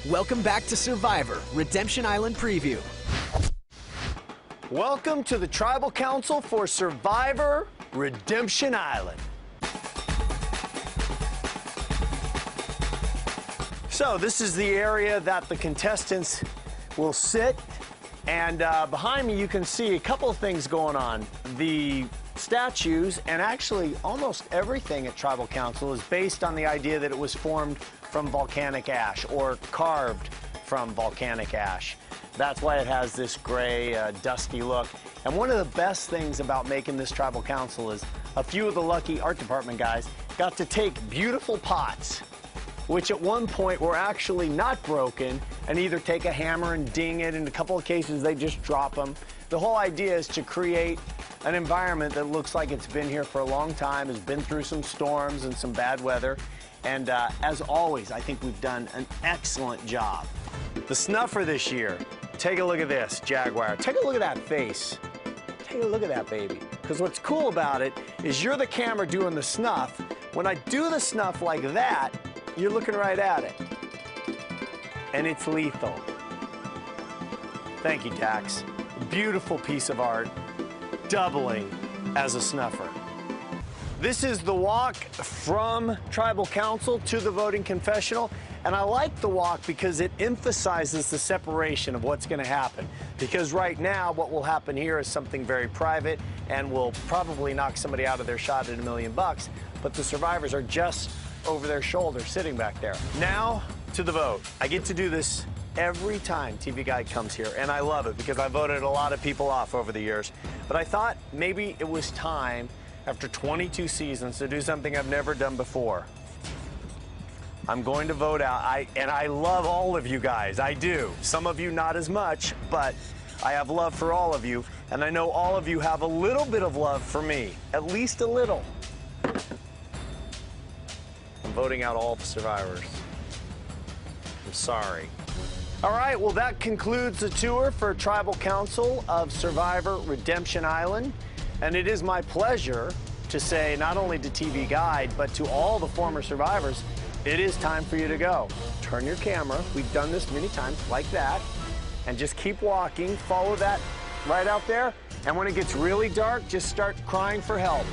Welcome back to Survivor Redemption Island Preview. Welcome to the Tribal Council for Survivor Redemption Island. So this is the area that the contestants will sit, and behind me you can see a couple of things going on. The statues, and actually almost everything at Tribal Council, is based on the idea that it was formed from volcanic ash or carved from volcanic ash. That's why it has this gray, dusty look. And one of the best things about making this Tribal Council is a few of the lucky art department guys got to take beautiful pots, which at one point were actually not broken, and either take a hammer and ding it. In a couple of cases, they just drop them. The whole idea is to create an environment that looks like it's been here for a long time, has been through some storms and some bad weather. And as always, I think we've done an excellent job. The snuffer this year, take a look at this, Jaguar. Take a look at that face. Take a look at that baby. Because what's cool about it is you're the camera doing the snuff. When I do the snuff like that, you're looking right at it. And it's lethal. Thank you, Dax. Beautiful piece of art, doubling as a snuffer. This is the walk from Tribal Council to the voting confessional. And I like the walk because it emphasizes the separation of what's going to happen. Because right now, what will happen here is something very private and will probably knock somebody out of their shot at $1 million. But the survivors are just over their shoulder, sitting back there. Now to the vote. I get to do this every time TV Guide comes here, and I love it because I voted a lot of people off over the years. But I thought maybe it was time, after 22 seasons, to do something I've never done before. I'm going to vote out, and I love all of you guys, I do. Some of you not as much, but I have love for all of you, and I know all of you have a little bit of love for me, at least a little. I'm voting out all the survivors. I'm sorry. All right, well, that concludes the tour for Tribal Council of Survivor Redemption Island, and it is my pleasure to say not only to TV Guide, but to all the former survivors, it is time for you to go. Turn your camera. We've done this many times, like that. And just keep walking. Follow that right out there. And when it gets really dark, just start crying for help.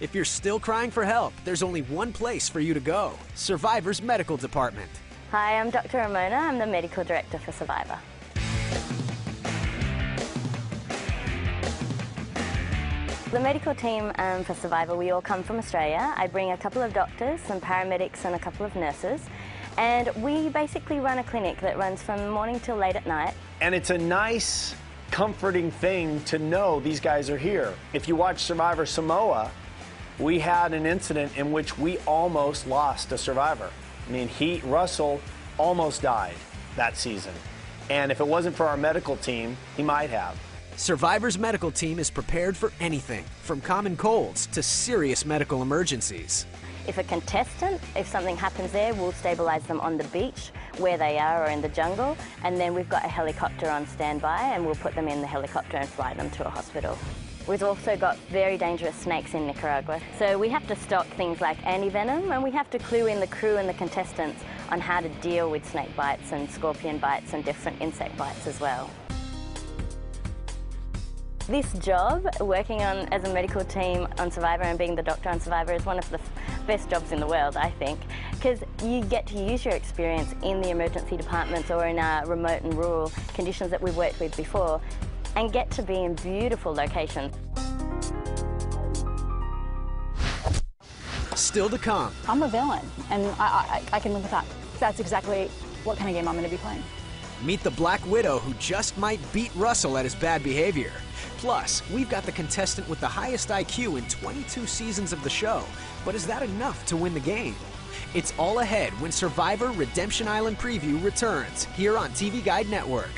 If you're still crying for help, there's only one place for you to go: Survivor's Medical Department. Hi, I'm Dr. Ramona. I'm the Medical Director for Survivor. The medical team for Survivor, we all come from Australia. I bring a couple of doctors, some paramedics and a couple of nurses. And we basically run a clinic that runs from morning till late at night. And it's a nice, comforting thing to know these guys are here. If you watch Survivor Samoa, we had an incident in which we almost lost a survivor. I mean, Russell almost died that season. And if it wasn't for our medical team, he might have. Survivor's medical team is prepared for anything, from common colds to serious medical emergencies. If a contestant, if something happens there, we'll stabilize them on the beach where they are or in the jungle, and then we've got a helicopter on standby and we'll put them in the helicopter and fly them to a hospital. We've also got very dangerous snakes in Nicaragua, so we have to stock things like anti-venom, and we have to clue in the crew and the contestants on how to deal with snake bites and scorpion bites and different insect bites as well. This job, working as a medical team on Survivor and being the doctor on Survivor, is one of the best jobs in the world, I think, because you get to use your experience in the emergency departments or in remote and rural conditions that we've worked with before, and get to be in beautiful locations. Still to come. I'm a villain, and I can live with that. That's exactly what kind of game I'm going to be playing. Meet the Black Widow who just might beat Russell at his bad behavior. Plus, we've got the contestant with the highest IQ in 22 seasons of the show. But is that enough to win the game? It's all ahead when Survivor Redemption Island Preview returns here on TV Guide Network.